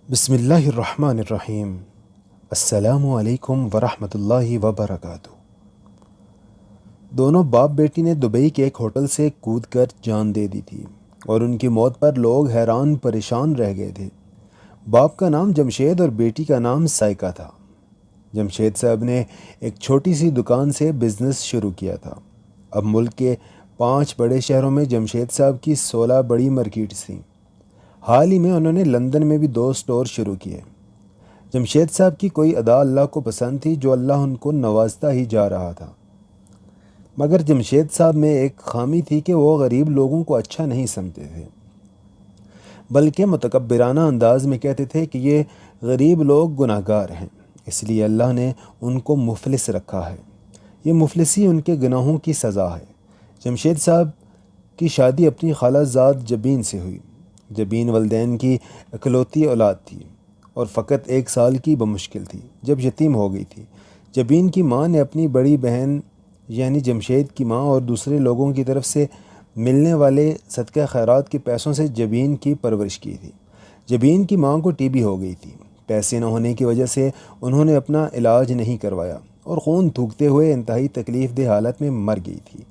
بسم اللہ الرحمن الرحیم۔ السلام علیکم ورحمۃ اللہ وبرکاتہ۔ دونوں باپ بیٹی نے دبئی کے ایک ہوٹل سے کود کر جان دے دی تھی اور ان کی موت پر لوگ حیران پریشان رہ گئے تھے۔ باپ کا نام جمشید اور بیٹی کا نام سائقہ تھا۔ جمشید صاحب نے ایک چھوٹی سی دکان سے بزنس شروع کیا تھا۔ اب ملک کے 5 بڑے شہروں میں جمشید صاحب کی 16 بڑی مارکیٹس تھیں۔ حال ہی میں انہوں نے لندن میں بھی 2 سٹور شروع کیے۔ جمشید صاحب کی کوئی ادا اللہ کو پسند تھی جو اللہ ان کو نوازتا ہی جا رہا تھا، مگر جمشید صاحب میں ایک خامی تھی کہ وہ غریب لوگوں کو اچھا نہیں سمجھتے تھے، بلکہ متکبرانہ انداز میں کہتے تھے کہ یہ غریب لوگ گناہ گار ہیں، اس لیے اللہ نے ان کو مفلس رکھا ہے، یہ مفلسی ان کے گناہوں کی سزا ہے۔ جمشید صاحب کی شادی اپنی خالہ زاد جبین سے ہوئی۔ جبین والدین کی اکلوتی اولاد تھی اور فقط 1 سال کی بمشکل تھی جب یتیم ہو گئی تھی۔ جبین کی ماں نے اپنی بڑی بہن یعنی جمشید کی ماں اور دوسرے لوگوں کی طرف سے ملنے والے صدقہ خیرات کے پیسوں سے جبین کی پرورش کی تھی۔ جبین کی ماں کو ٹی بی ہو گئی تھی۔ پیسے نہ ہونے کی وجہ سے انہوں نے اپنا علاج نہیں کروایا اور خون تھوکتے ہوئے انتہائی تکلیف دہ حالت میں مر گئی تھی،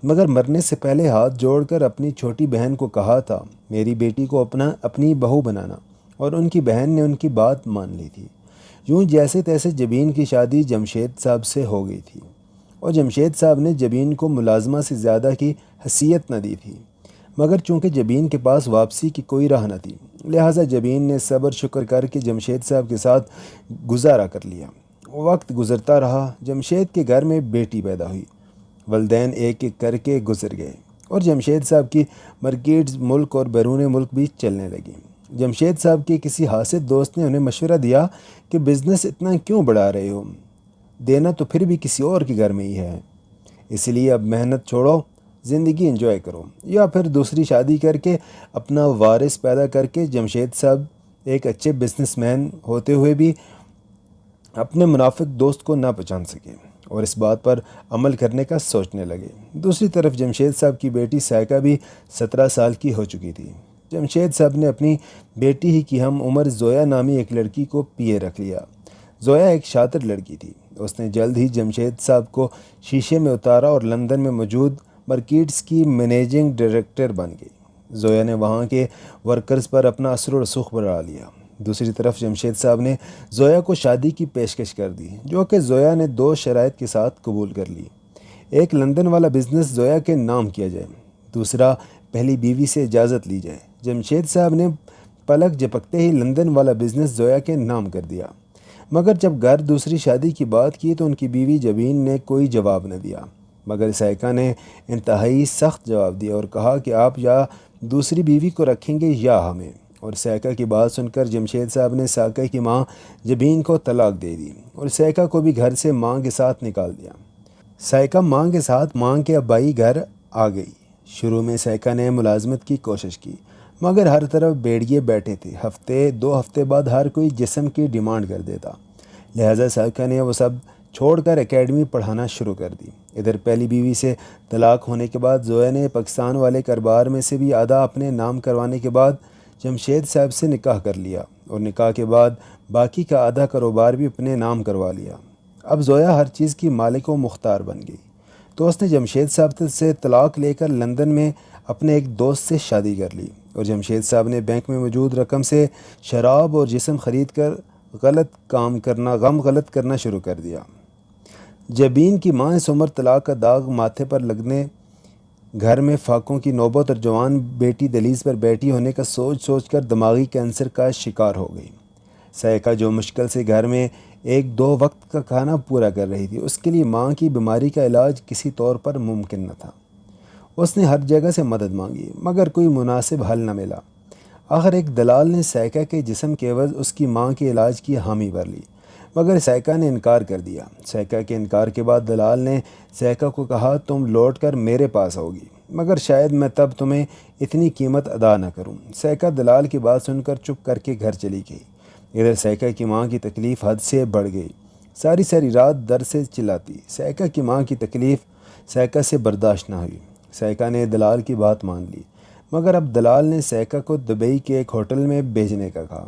مگر مرنے سے پہلے ہاتھ جوڑ کر اپنی چھوٹی بہن کو کہا تھا میری بیٹی کو اپنی بہو بنانا، اور ان کی بہن نے ان کی بات مان لی تھی۔ یوں جیسے تیسے جبین کی شادی جمشید صاحب سے ہو گئی تھی، اور جمشید صاحب نے جبین کو ملازمہ سے زیادہ کی حیثیت نہ دی تھی، مگر چونکہ جبین کے پاس واپسی کی کوئی راہ نہ تھی، لہٰذا جبین نے صبر شکر کر کے جمشید صاحب کے ساتھ گزارا کر لیا۔ وقت گزرتا رہا، جمشید کے گھر میں بیٹی پیدا ہوئی، والدین ایک ایک کر کے گزر گئے اور جمشید صاحب کی مارکیٹس ملک اور بیرون ملک بھی چلنے لگیں۔ جمشید صاحب کے کسی حاسد دوست نے انہیں مشورہ دیا کہ بزنس اتنا کیوں بڑھا رہے ہو، دینا تو پھر بھی کسی اور کے گھر میں ہی ہے، اس لیے اب محنت چھوڑو، زندگی انجوائے کرو، یا پھر دوسری شادی کر کے اپنا وارث پیدا کر کے۔ جمشید صاحب ایک اچھے بزنس مین ہوتے ہوئے بھی اپنے منافق دوست کو نہ پہچان سکے اور اس بات پر عمل کرنے کا سوچنے لگے۔ دوسری طرف جمشید صاحب کی بیٹی سائقہ بھی 17 سال کی ہو چکی تھی۔ جمشید صاحب نے اپنی بیٹی ہی کی ہم عمر زویا نامی ایک لڑکی کو پیے رکھ لیا۔ زویا ایک شاطر لڑکی تھی، اس نے جلد ہی جمشید صاحب کو شیشے میں اتارا اور لندن میں موجود مارکیٹس کی مینیجنگ ڈائریکٹر بن گئی۔ زویا نے وہاں کے ورکرز پر اپنا اثر و رسوخ بڑھا لیا۔ دوسری طرف جمشید صاحب نے زویا کو شادی کی پیشکش کر دی، جو کہ زویا نے 2 شرائط کے ساتھ قبول کر لی۔ ایک، لندن والا بزنس زویا کے نام کیا جائے، دوسرا، پہلی بیوی سے اجازت لی جائے۔ جمشید صاحب نے پلک جھپکتے ہی لندن والا بزنس زویا کے نام کر دیا، مگر جب گھر دوسری شادی کی بات کی تو ان کی بیوی جبین نے کوئی جواب نہ دیا، مگر سائقہ نے انتہائی سخت جواب دیا اور کہا کہ آپ یا دوسری بیوی کو رکھیں گے یا ہمیں، اور سائقہ کی بات سن کر جمشید صاحب نے سائقہ کی ماں جبین کو طلاق دے دی اور سائقہ کو بھی گھر سے ماں کے ساتھ نکال دیا۔ سائقہ ماں کے ساتھ ماں کے ابائی گھر آ گئی۔ شروع میں سائقہ نے ملازمت کی کوشش کی، مگر ہر طرف بیڑیے بیٹھے تھے، 2 ہفتے بعد ہر کوئی جسم کی ڈیمانڈ کر دیتا، لہٰذا سائقہ نے وہ سب چھوڑ کر اکیڈمی پڑھانا شروع کر دی۔ ادھر پہلی بیوی سے طلاق ہونے کے بعد زویا نے پاکستان والے کاروبار میں سے بھی آدھا اپنے نام کروانے کے بعد جمشید صاحب سے نکاح کر لیا اور نکاح کے بعد باقی کا آدھا کاروبار بھی اپنے نام کروا لیا۔ اب زویا ہر چیز کی مالک و مختار بن گئی، تو اس نے جمشید صاحب سے طلاق لے کر لندن میں اپنے ایک دوست سے شادی کر لی اور جمشید صاحب نے بینک میں موجود رقم سے شراب اور جسم خرید کر غم غلط کرنا شروع کر دیا۔ جبین کی ماں اس عمر طلاق کا داغ ماتھے پر لگنے، گھر میں فاقوں کی نوبت اور جوان بیٹی دہلیز پر بیٹھی ہونے کا سوچ سوچ کر دماغی کینسر کا شکار ہو گئی۔ سائقہ جو مشکل سے گھر میں 1-2 وقت کا کھانا پورا کر رہی تھی، اس کے لیے ماں کی بیماری کا علاج کسی طور پر ممکن نہ تھا۔ اس نے ہر جگہ سے مدد مانگی، مگر کوئی مناسب حل نہ ملا۔ آخر ایک دلال نے سائقہ کے جسم کے عوض اس کی ماں کے علاج کی حامی بھر لی، مگر سائقہ نے انکار کر دیا۔ سائقہ کے انکار کے بعد دلال نے سائقہ کو کہا تم لوٹ کر میرے پاس ہوگی، مگر شاید میں تب تمہیں اتنی قیمت ادا نہ کروں۔ سائقہ دلال کی بات سن کر چپ کر کے گھر چلی گئی۔ ادھر سائقہ کی ماں کی تکلیف حد سے بڑھ گئی، ساری رات درد سے چلاتی۔ سائقہ کی ماں کی تکلیف سائقہ سے برداشت نہ ہوئی۔ سائقہ نے دلال کی بات مان لی، مگر اب دلال نے سائقہ کو دبئی کے ایک ہوٹل میں بھیجنے کا کہا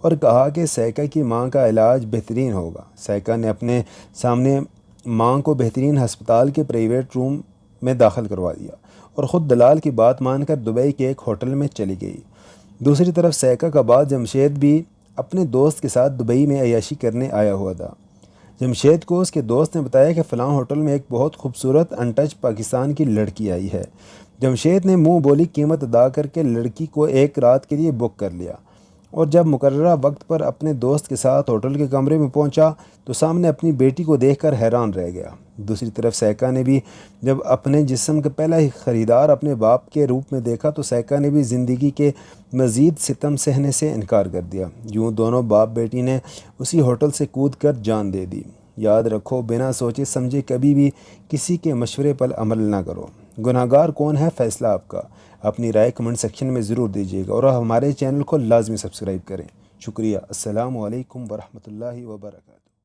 اور کہا کہ سائقہ کی ماں کا علاج بہترین ہوگا۔ سائقہ نے اپنے سامنے ماں کو بہترین ہسپتال کے پرائیویٹ روم میں داخل کروا دیا اور خود دلال کی بات مان کر دبئی کے ایک ہوٹل میں چلی گئی۔ دوسری طرف سائقہ کا باپ جمشید بھی اپنے دوست کے ساتھ دبئی میں عیاشی کرنے آیا ہوا تھا۔ جمشید کو اس کے دوست نے بتایا کہ فلاں ہوٹل میں ایک بہت خوبصورت ان ٹچ پاکستان کی لڑکی آئی ہے۔ جمشید نے منہ بولی قیمت ادا کر کے لڑکی کو ایک رات کے لیے بک کر لیا، اور جب مقررہ وقت پر اپنے دوست کے ساتھ ہوٹل کے کمرے میں پہنچا تو سامنے اپنی بیٹی کو دیکھ کر حیران رہ گیا۔ دوسری طرف سائقہ نے بھی جب اپنے جسم کا پہلا ہی خریدار اپنے باپ کے روپ میں دیکھا تو سائقہ نے بھی زندگی کے مزید ستم سہنے سے انکار کر دیا۔ یوں دونوں باپ بیٹی نے اسی ہوٹل سے کود کر جان دے دی۔ یاد رکھو، بنا سوچے سمجھے کبھی بھی کسی کے مشورے پر عمل نہ کرو۔ گناہگار کون ہے، فیصلہ آپ کا۔ اپنی رائے کمنٹ سیکشن میں ضرور دیجیے گا اور ہمارے چینل کو لازمی سبسکرائب کریں۔ شکریہ۔ السلام علیکم ورحمۃ اللہ وبرکاتہ۔